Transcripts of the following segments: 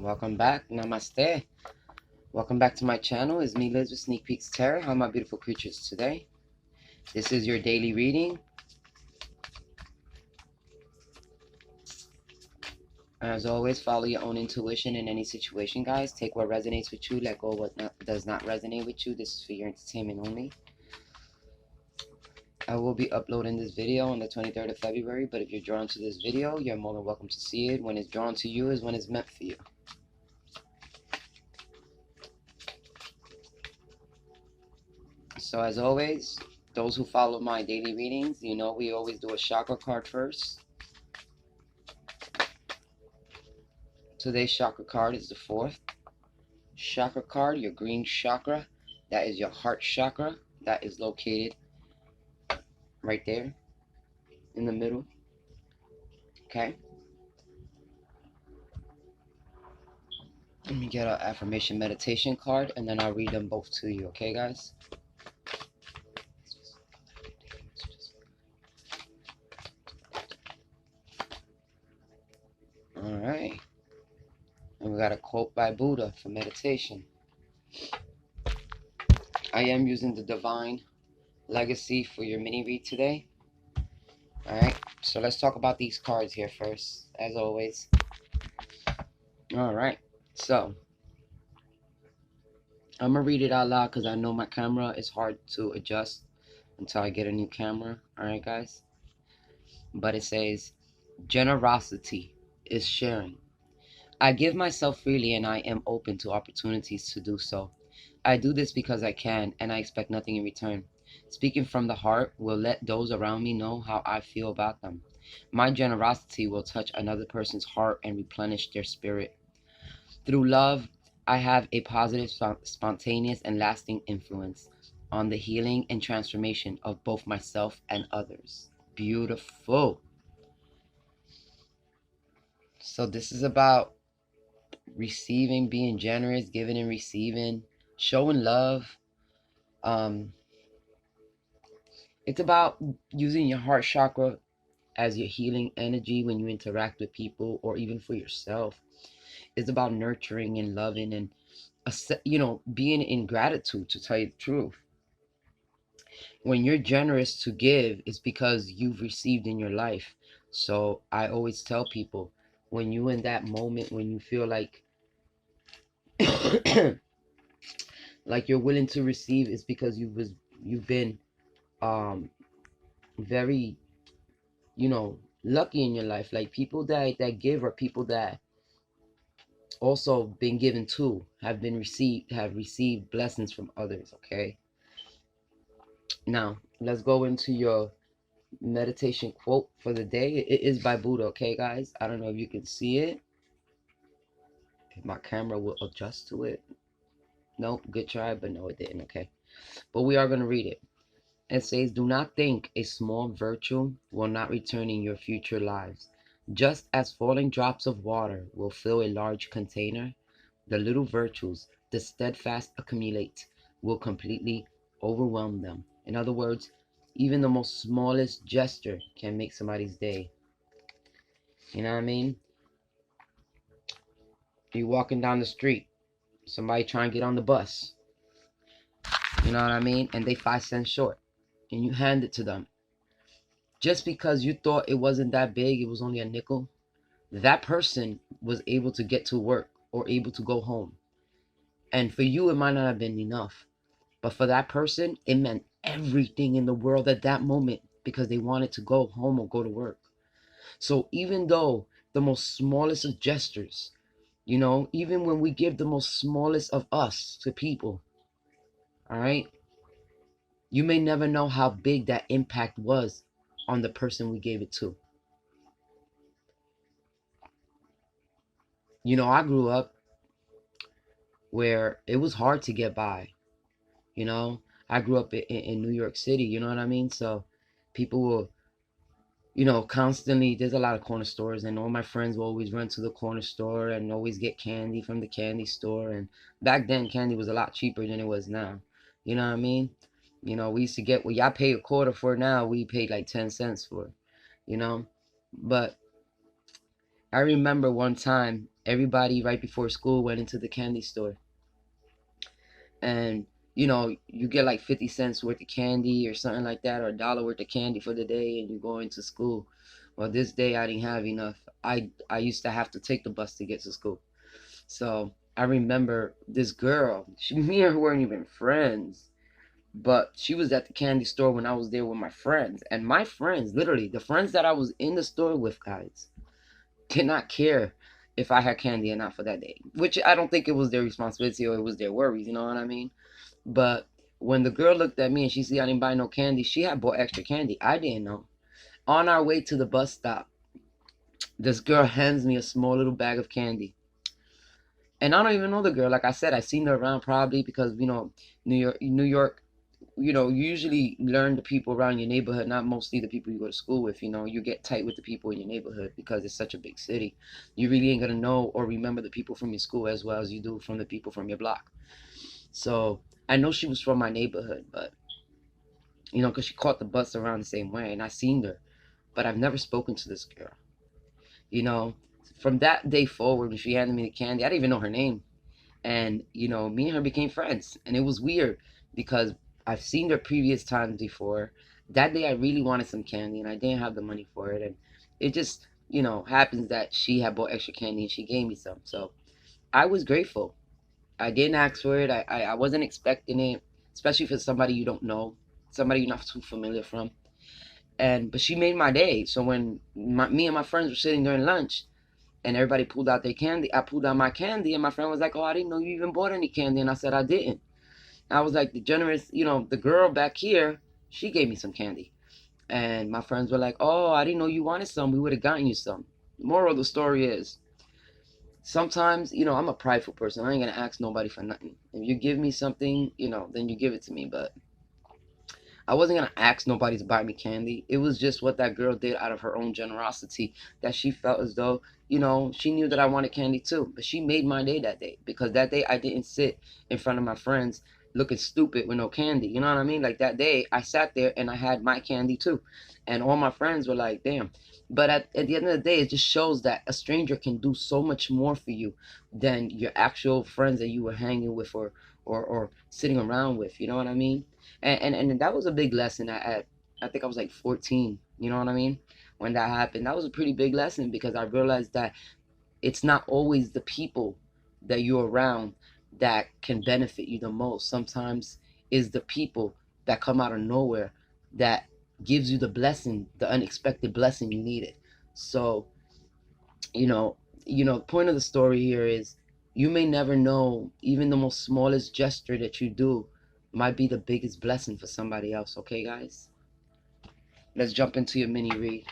Welcome back. Namaste. Welcome back to my channel. It's me, Liz, with Sneak Peeks Tarot. How are my beautiful creatures today? This is your daily reading. As always, follow your own intuition in any situation, guys. Take what resonates with you. Let go of what does not resonate with you. This is for your entertainment only. I will be uploading this video on the 23rd of February, but if you're drawn to this video, you're more than welcome to see it. When it's drawn to you is when it's meant for you. So as always, those who follow my daily readings, you know we always do a chakra card first. Today's chakra card is the 4th chakra card, your green chakra. That is your heart chakra. That is located right there in the middle. Okay. Let me get an affirmation meditation card and then I'll read them both to you. Okay, guys? All right. And we got a quote by Buddha for meditation. I am using the Divine Legacy for your mini read today. Alright, so let's talk about these cards here first, as always. Alright, so I'm going to read it out loud because I know my camera is hard to adjust until I get a new camera. Alright, guys? But it says, generosity is sharing. I give myself freely and I am open to opportunities to do so. I do this because I can and I expect nothing in return. Speaking from the heart will let those around me know how I feel about them. My generosity will touch another person's heart and replenish their spirit. Through love, I have a positive, spontaneous, and lasting influence on the healing and transformation of both myself and others. Beautiful. So this is about receiving, being generous, giving and receiving, showing love. It's about using your heart chakra as your healing energy when you interact with people or even for yourself. It's about nurturing and loving and being in gratitude, to tell you the truth. When you're generous to give, it's because you've received in your life. So I always tell people, when you're in that moment, when you feel like like you're willing to receive, it's because you've been very lucky in your life. Like people that give are people that also been given to, have received blessings from others. Okay, now let's go into your meditation quote for the day. It is by Buddha. Okay, guys, I don't know if you can see it, if my camera will adjust to it. No, good try, but no, it didn't. Okay, but we are going to read it. It says, do not think a small virtue will not return in your future lives. Just as falling drops of water will fill a large container, the little virtues the steadfast accumulate will completely overwhelm them. In other words, even the most smallest gesture can make somebody's day. You know what I mean? You're walking down the street, somebody trying to get on the bus. You know what I mean? And they 5 cents short. And you hand it to them. Just because you thought it wasn't that big, it was only a nickel, that person was able to get to work or able to go home. And for you, it might not have been enough. But for that person, it meant everything in the world at that moment because they wanted to go home or go to work. So even though the most smallest of gestures, even when we give the most smallest of us to people, all right, you may never know how big that impact was on the person we gave it to. I grew up where it was hard to get by. I grew up in New York City, you know what I mean? So people will, constantly, there's a lot of corner stores, and all my friends will always run to the corner store and always get candy from the candy store. And back then, candy was a lot cheaper than it was now. You know what I mean? We used to get what y'all pay a quarter for now, we paid like 10 cents for, But I remember one time Everybody right before school went into the candy store, and you know, you get like 50 cents worth of candy or something like that, or a dollar worth of candy for the day, and you go into school. Well, this day I didn't have enough. I used to have to take the bus to get to school. So I remember this girl, me and her weren't even friends, but she was at the candy store when I was there with my friends. And my friends, literally, the friends that I was in the store with, guys, did not care if I had candy or not for that day. Which I don't think it was their responsibility or it was their worries, you know what I mean? But when the girl looked at me and she see I didn't buy no candy, she had bought extra candy. I didn't know. On our way to the bus stop, this girl hands me a small little bag of candy. And I don't even know the girl. Like I said, I seen her around probably because New York, you usually learn the people around your neighborhood, not mostly the people you go to school with. You get tight with the people in your neighborhood because it's such a big city. You really ain't gonna know or remember the people from your school as well as you do from the people from your block. So I know she was from my neighborhood, but because she caught the bus around the same way, and I seen her, but I've never spoken to this girl. You know, from that day forward, when she handed me the candy, I didn't even know her name. And me and her became friends, and it was weird because I've seen her previous times before. That day I really wanted some candy and I didn't have the money for it, and it just happens that she had bought extra candy and she gave me some. So I was grateful. I didn't ask for it. I wasn't expecting it, especially for somebody you don't know, somebody you're not too familiar from. And but she made my day. So when me and my friends were sitting during lunch and everybody pulled out their candy, I pulled out my candy, and my friend was like, "Oh, I didn't know you even bought any candy." And I said, "I didn't." And I was like, the generous, the girl back here, she gave me some candy. And my friends were like, "Oh, I didn't know you wanted some. We would have gotten you some." The moral of the story is, sometimes, I'm a prideful person. I ain't gonna ask nobody for nothing. If you give me something, then you give it to me. But I wasn't gonna ask nobody to buy me candy. It was just what that girl did out of her own generosity, that she felt as though, she knew that I wanted candy too. But she made my day that day, because that day I didn't sit in front of my friends looking stupid with no candy. You know what I mean? Like that day I sat there and I had my candy too. And all my friends were like, damn. But at the end of the day, it just shows that a stranger can do so much more for you than your actual friends that you were hanging with, or sitting around with. You know what I mean? And that was a big lesson. I think I was like 14. You know what I mean? When that happened, that was a pretty big lesson, because I realized that it's not always the people that you're around that can benefit you the most. Sometimes is the people that come out of nowhere that gives you the blessing, the unexpected blessing you needed. So, you know, the point of the story here is, you may never know, even the most smallest gesture that you do might be the biggest blessing for somebody else. Okay, guys? Let's jump into your mini read.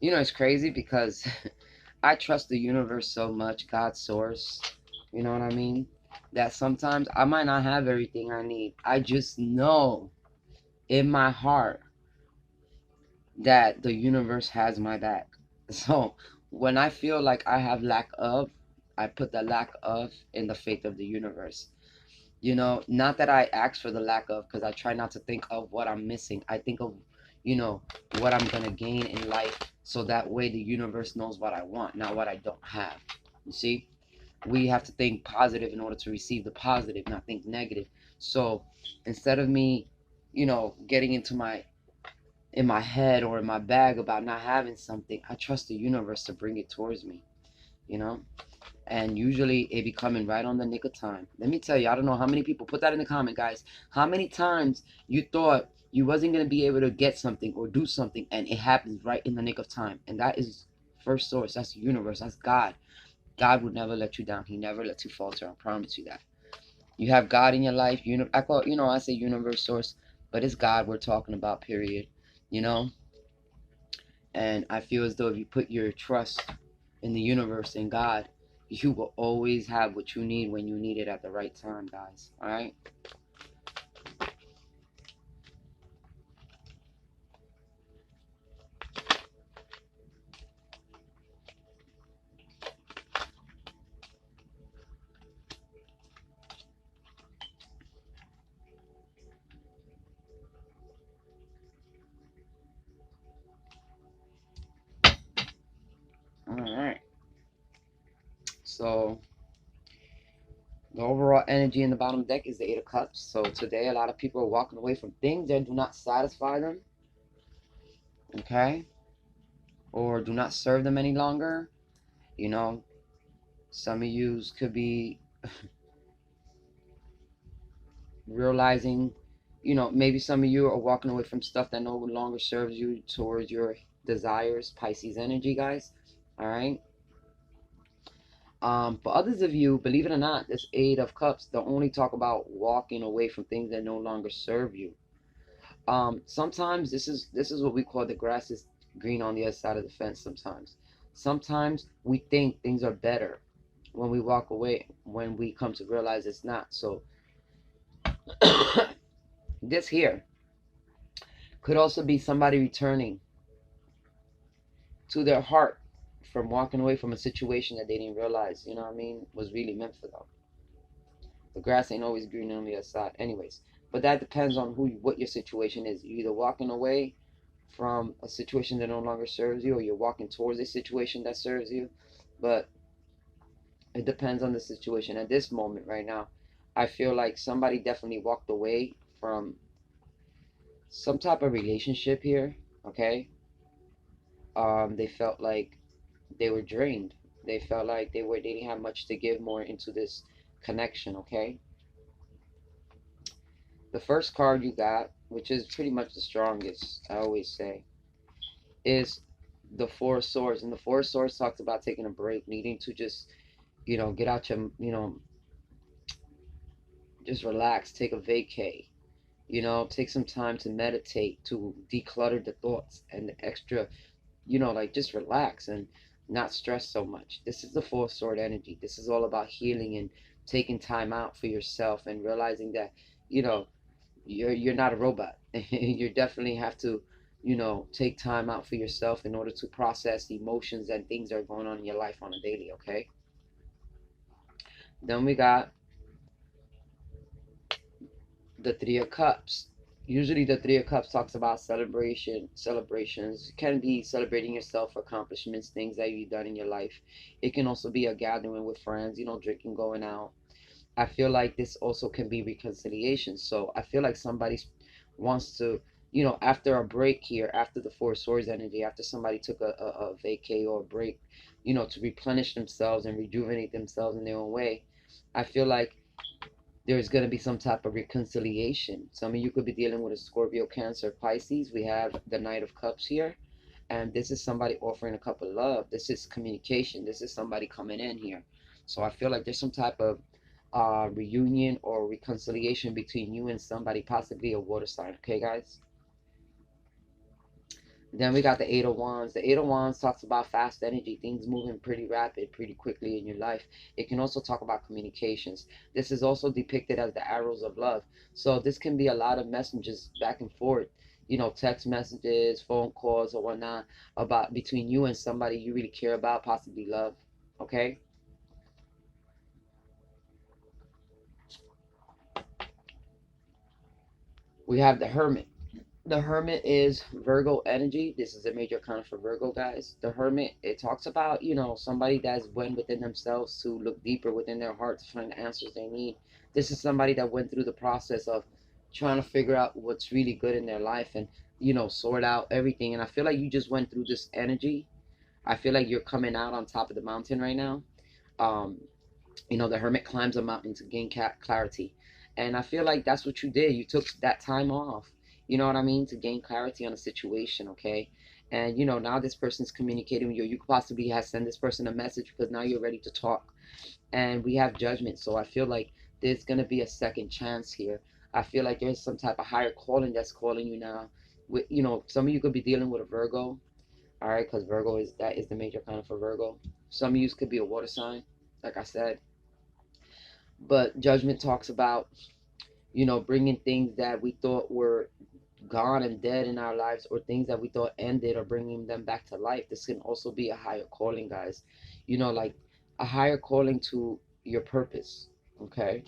It's crazy because I trust the universe so much, God's source, you know what I mean? That sometimes I might not have everything I need. I just know in my heart that the universe has my back. So when I feel like I have lack of, I put the lack of in the faith of the universe. Not that I ask for the lack of, because I try not to think of what I'm missing. I think of, what I'm going to gain in life, so that way the universe knows what I want, not what I don't have. You see? We have to think positive in order to receive the positive, not think negative. So instead of me, getting in my head or in my bag about not having something, I trust the universe to bring it towards me, you know? And usually it be coming right on the nick of time. Let me tell you, I don't know how many people, put that in the comment, guys. How many times you thought you wasn't going to be able to get something or do something, and it happens right in the nick of time? And that is first source. That's the universe. That's God. God would never let you down. He never lets you falter. I promise you that. You have God in your life. I call, I say universe source, but it's God we're talking about, period. You know? And I feel as though if you put your trust in the universe and God, you will always have what you need when you need it at the right time, guys. All right? All right. So the overall energy in the bottom deck is the Eight of Cups. So today, a lot of people are walking away from things that do not satisfy them, okay, or do not serve them any longer. You know, some of you could be realizing, maybe some of you are walking away from stuff that no longer serves you towards your desires. Pisces energy, guys. All right. For others of you, believe it or not, this Eight of Cups don't only talk about walking away from things that no longer serve you. Sometimes this is what we call the grass is green on the other side of the fence. Sometimes we think things are better when we walk away, when we come to realize it's not. So this here could also be somebody returning to their heart from walking away from a situation that they didn't realize, was really meant for them. The grass ain't always green on the other side, anyways. But that depends on what your situation is. You're either walking away from a situation that no longer serves you, or you're walking towards a situation that serves you. But it depends on the situation. At this moment right now, I feel like somebody definitely walked away from some type of relationship here. Okay. They felt like they were drained. They felt like they didn't have much to give more into this connection. Okay. The first card you got, which is pretty much the strongest, I always say, is the Four of Swords. And the Four of Swords talks about taking a break, needing to just, get out your, just relax, take a vacay, take some time to meditate, to declutter the thoughts and the extra, like just relax and not stress so much. This is the Four of Sword energy. This is all about healing and taking time out for yourself and realizing that, you know, you're not a robot. You definitely have to, take time out for yourself in order to process the emotions and things that are going on in your life on a daily, okay? Then we got the Three of Cups. Usually the Three of Cups talks about celebrations. It can be celebrating yourself, accomplishments, things that you've done in your life. It can also be a gathering with friends, drinking, going out. I feel like this also can be reconciliation. So I feel like somebody wants to, after a break here, after the Four Swords energy, after somebody took a vacay or a break, to replenish themselves and rejuvenate themselves in their own way, I feel like there's going to be some type of reconciliation. Some of you could be dealing with a Scorpio, Cancer, Pisces. We have the Knight of Cups here. And this is somebody offering a cup of love. This is communication. This is somebody coming in here. So I feel like there's some type of reunion or reconciliation between you and somebody, possibly a water sign. Okay, guys? Then we got the Eight of Wands. The Eight of Wands talks about fast energy, things moving pretty rapid, pretty quickly in your life. It can also talk about communications. This is also depicted as the arrows of love. So this can be a lot of messages back and forth, text messages, phone calls, or whatnot, about between you and somebody you really care about, possibly love. Okay? We have the Hermit. The Hermit is Virgo energy. This is a major arcana for Virgo, guys. The Hermit, it talks about, somebody that's went within themselves to look deeper within their heart to find the answers they need. This is somebody that went through the process of trying to figure out what's really good in their life and, sort out everything. And I feel like you just went through this energy. I feel like you're coming out on top of the mountain right now. Um, the Hermit climbs a mountain to gain clarity. And I feel like that's what you did. You took that time off, you know what I mean, to gain clarity on a situation, okay? And, now this person's communicating with you. You could possibly have send this person a message because now you're ready to talk. And we have judgment. So I feel like there's gonna be a second chance here. I feel like there's some type of higher calling that's calling you now. With, you know, some of you could be dealing with a Virgo, all right, because Virgo is, that is the major kind for Virgo. Some of you could be a water sign, like I said. But judgment talks about, you know, bringing things that we thought were gone and dead in our lives, or things that we thought ended, or bringing them back to life. This can also be a higher calling, guys. You know, like a higher calling to your purpose. Okay.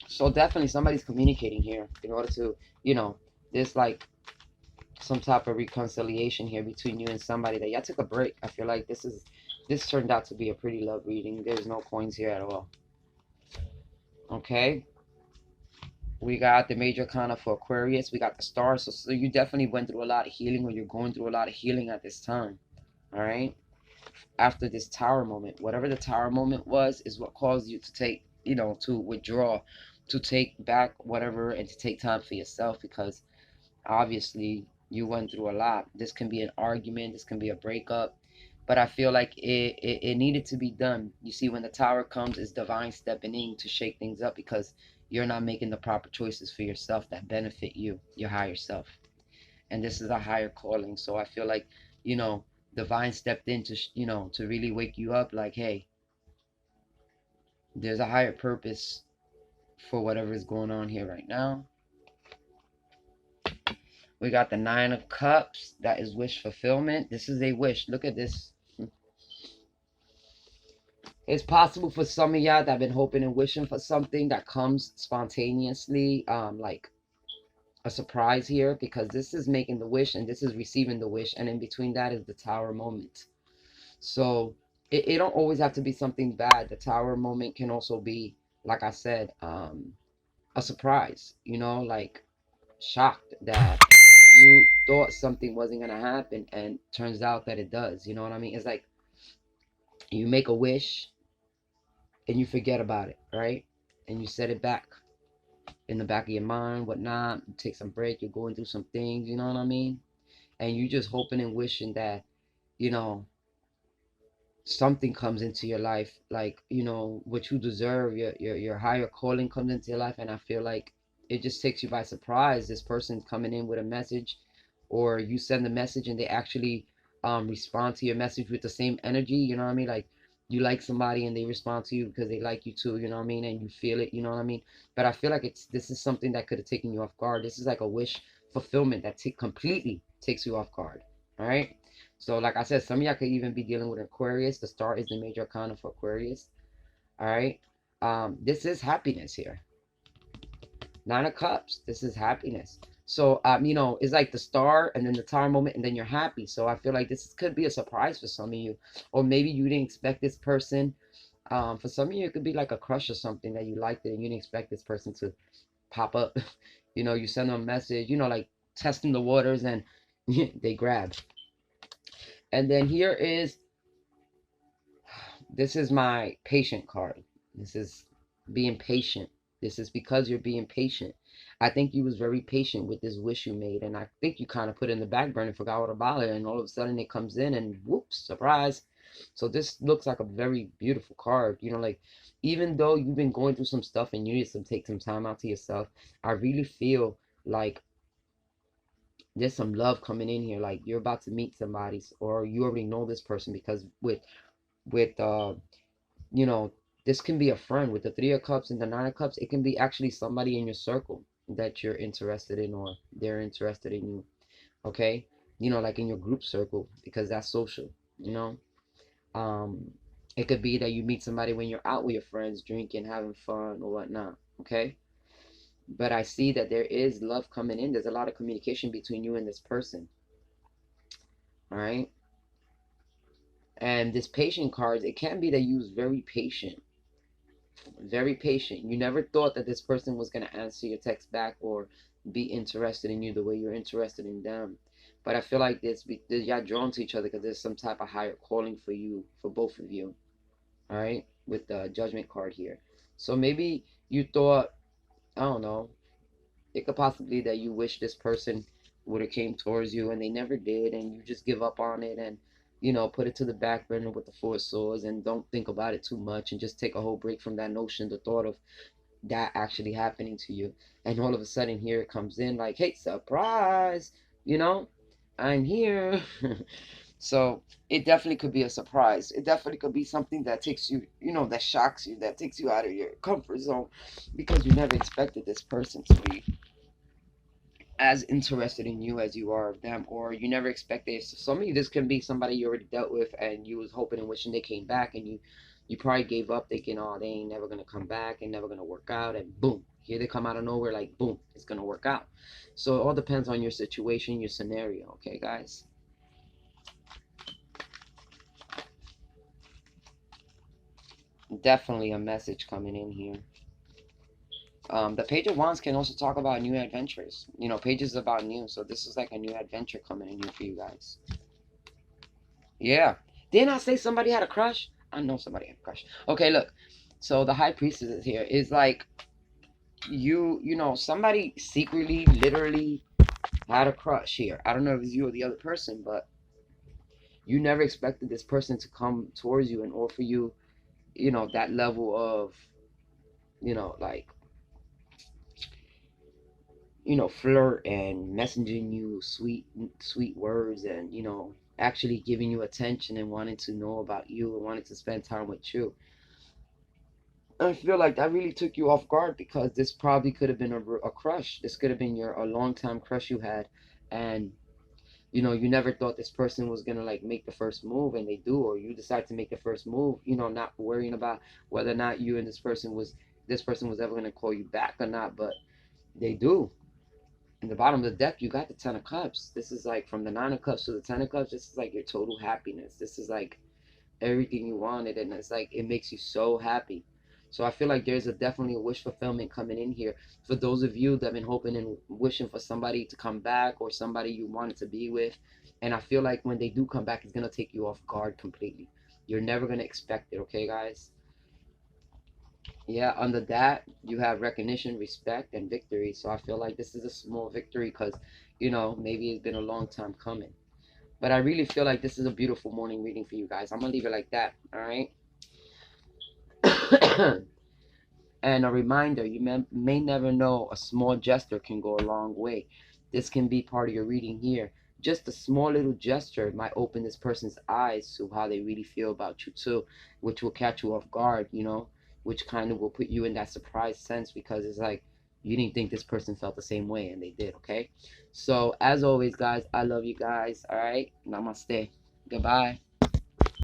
So definitely somebody's communicating here in order to, you know, there's like some type of reconciliation here between you and somebody that y'all took a break. I feel like this turned out to be a pretty love reading. There's no coins here at all. Okay. We got the major arcana for Aquarius. We got the stars. So you definitely went through a lot of healing, or you're going through a lot of healing at this time. All right. After this tower moment, whatever the tower moment was, is what caused you to take, you know, to withdraw, to take back whatever, and to take time for yourself, because obviously you went through a lot. This can be an argument, this can be a breakup, but I feel like it needed to be done. You see, when the tower comes, it's divine stepping in to shake things up, because you're not making the proper choices for yourself that benefit you, your higher self. And this is a higher calling. So I feel like, you know, divine stepped in to, you know, to really wake you up, like, hey, there's a higher purpose for whatever is going on here right now. We got the Nine of Cups. That is wish fulfillment. This is a wish. Look at this. It's possible for some of y'all that have been hoping and wishing for something that comes spontaneously, like a surprise here, because this is making the wish and this is receiving the wish, and in between that is the tower moment. So it don't always have to be something bad. The tower moment can also be, like I said, a surprise, you know, like shocked that you thought something wasn't gonna happen and turns out that it does. You know what I mean? It's like you make a wish and you forget about it, right? And you set it back in the back of your mind, whatnot. You take some break, you're going through some things, you know what I mean? And you just hoping and wishing that, you know, something comes into your life, like, you know, what you deserve, your higher calling comes into your life. And I feel like it just takes you by surprise. This person's coming in with a message, or you send a message and they actually respond to your message with the same energy, you know what I mean? Like, you like somebody and they respond to you because they like you too, you know what I mean? And you feel it, you know what I mean? But I feel like this is something that could have taken you off guard. This is like a wish fulfillment that completely takes you off guard. All right. So, like I said, some of y'all could even be dealing with Aquarius. The star is the major arcana for Aquarius. All right. This is happiness here. Nine of Cups. This is happiness. So, you know, it's like the star and then the tower moment, and then you're happy. So I feel like this could be a surprise for some of you, or maybe you didn't expect this person. For some of you, it could be like a crush or something that you liked it and you didn't expect this person to pop up. You know, you send them a message, you know, like testing the waters, and they grab. And then here is, this is my patient card. This is being patient. This is because you're being patient. I think you was very patient with this wish you made, and I think you kind of put it in the back burner, forgot all about it, and all of a sudden it comes in and whoops, surprise. So this looks like a very beautiful card. You know, like, even though you've been going through some stuff and you need to take some time out to yourself, I really feel like there's some love coming in here. Like, you're about to meet somebody, or you already know this person, because with you know, this can be a friend. With the Three of Cups and the Nine of Cups, it can be actually somebody in your circle that you're interested in, or they're interested in you. Okay, you know, like in your group circle, because that's social, you know. um it could be that you meet somebody when you're out with your friends, drinking, having fun, or whatnot. Okay, but I see that there is love coming in. There's a lot of communication between you and this person. All right. And this patient cards, it can be that you was very patient, very patient. You never thought that this person was going to answer your text back or be interested in you the way you're interested in them. But I feel like y'all drawn to each other because there's some type of higher calling for you, for both of you. All right, with the Judgment card here. So maybe you thought, I don't know, it could possibly that you wish this person would have came towards you and they never did, and you just give up on it, and put it to the back burner with the Four of Swords and don't think about it too much and just take a whole break from that notion, the thought of that actually happening to you. And all of a sudden, here it comes in like, hey, surprise, I'm here. So it definitely could be a surprise. It definitely could be something that takes you, that shocks you, that takes you out of your comfort zone because you never expected this person to be as interested in you as you are of them, or you never expected. So some of you, this can be somebody you already dealt with and you was hoping and wishing they came back, and you probably gave up thinking, oh, they ain't never gonna come back and never gonna work out, and boom, here they come out of nowhere, like boom, it's gonna work out. So it all depends on your situation, your scenario. Okay, guys. Definitely a message coming in here. The Page of Wands can also talk about new adventures. Pages about new, so this is like a new adventure coming in here for you guys. Yeah. Didn't I say somebody had a crush? I know somebody had a crush. Okay, look. So the High Priestess is here. Is like somebody secretly, literally had a crush here. I don't know if it's you or the other person, but you never expected this person to come towards you and offer you, that level of, like, flirt and messaging you sweet, sweet words, and actually giving you attention and wanting to know about you and wanting to spend time with you. I feel like that really took you off guard because this probably could have been a crush. This could have been a long time crush you had, and you never thought this person was gonna like make the first move, and they do, or you decide to make the first move. Not worrying about whether or not you and this person was ever gonna call you back or not, but they do. In the bottom of the deck, you got the Ten of Cups. This is like from the Nine of Cups to the Ten of Cups. This is like your total happiness. This is like everything you wanted, and it's like it makes you so happy. So I feel like there's definitely a wish fulfillment coming in here for those of you that have been hoping and wishing for somebody to come back or somebody you wanted to be with. And I feel like when they do come back, it's gonna take you off guard completely. You're never gonna expect it, okay, guys? Yeah, under that, you have recognition, respect, and victory. So I feel like this is a small victory because, maybe it's been a long time coming. But I really feel like this is a beautiful morning reading for you guys. I'm going to leave it like that, all right? And a reminder, you may never know a small gesture can go a long way. This can be part of your reading here. Just a small little gesture might open this person's eyes to how they really feel about you too, which will catch you off guard, which kind of will put you in that surprise sense because it's like you didn't think this person felt the same way and they did, okay? So as always, guys, I love you guys, all right? Namaste. Goodbye.